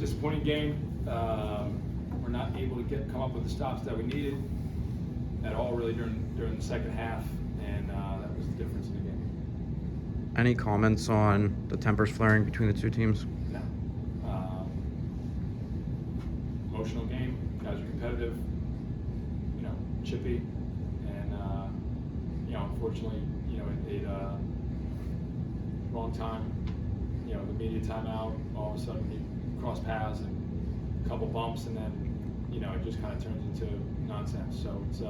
Disappointing game. We're not able to come up with the stops that we needed at all really during the second half, and that was the difference in the game. Any comments on the tempers flaring between the two teams? No. Emotional game. Guys are competitive. Chippy, and unfortunately, wrong time. The media timeout. All of a sudden, we cross paths and a couple bumps, and then it just kind of turns into nonsense. So it's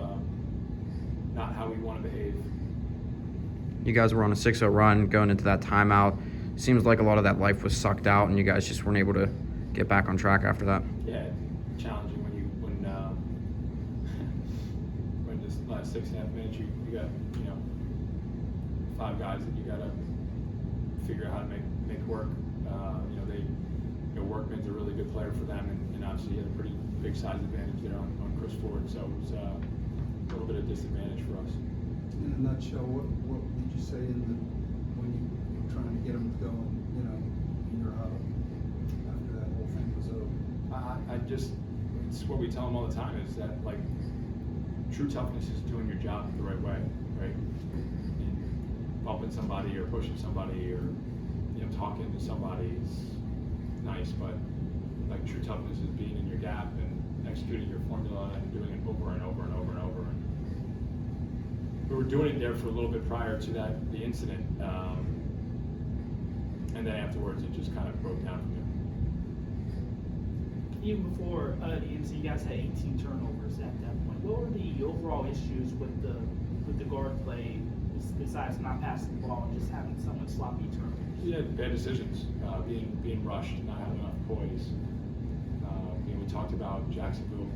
not how we want to behave. You guys were on a 6-0 run going into that timeout. Seems like a lot of that life was sucked out, and you guys just weren't able to get back on track after that. Yeah, challenging when this last 6.5 minutes you got 5 guys that you got to figure out how to make work. Workman's a really good player for them, and obviously he had a pretty big size advantage there on Chris Ford, so it was a little bit of disadvantage for us. In a nutshell, what did you say when you were trying to get them to go in your huddle after that whole thing was over? It's what we tell them all the time, is that true toughness is doing your job the right way, right? And bumping somebody or pushing somebody or talking to somebody is nice, but true toughness is being in your gap and executing your formula and doing it over and over and over and over. We were doing it there for a little bit prior to the incident, and then afterwards it just kind of broke down from there. Even before the incident, you guys had 18 turnovers at that point. What were the overall issues with the guard play, besides not passing the ball and just having so much sloppy turnovers? Yeah, bad decisions, being rushed, not having enough poise. We talked about Jacksonville,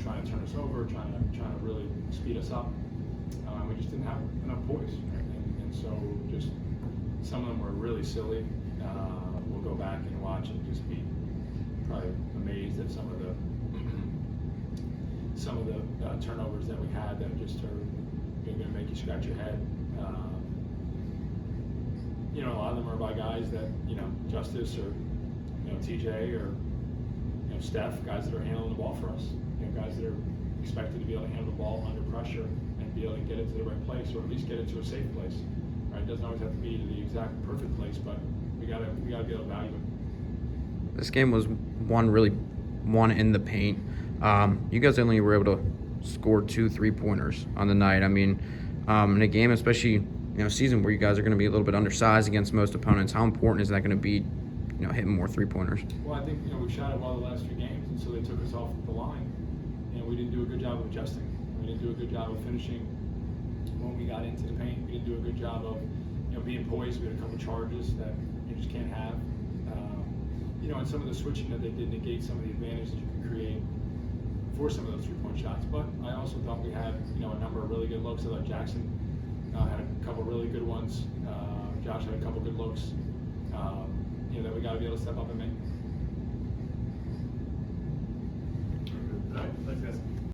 trying to turn us over, trying to really speed us up. We just didn't have enough poise, right? and so just some of them were really silly. We'll go back and watch and just be probably amazed at some of the turnovers that we had that just are going to make you scratch your head. A lot of them are by guys that Justice or TJ or Steph, guys that are handling the ball for us. Guys that are expected to be able to handle the ball under pressure and be able to get it to the right place, or at least get it to a safe place. Right? It doesn't always have to be the exact perfect place, but we gotta be able to value it. This game was one in the paint. You guys only were able to score 2 3-pointers on the night. I mean, in a game, especially season where you guys are going to be a little bit undersized against most opponents, how important is that going to be, hitting more 3-pointers? Well, I think we shot it well the last few games, and so they took us off the line. We didn't do a good job of adjusting. We didn't do a good job of finishing when we got into the paint. We didn't do a good job of being poised. We had a couple charges that you just can't have. And some of the switching that they did negate some of the advantages you can create for some of those 3-point shots. But I also thought we had a number of really good looks. I thought Jackson had a couple really good ones. Josh had a couple good looks. That we got to be able to step up and make. All right, thanks guys.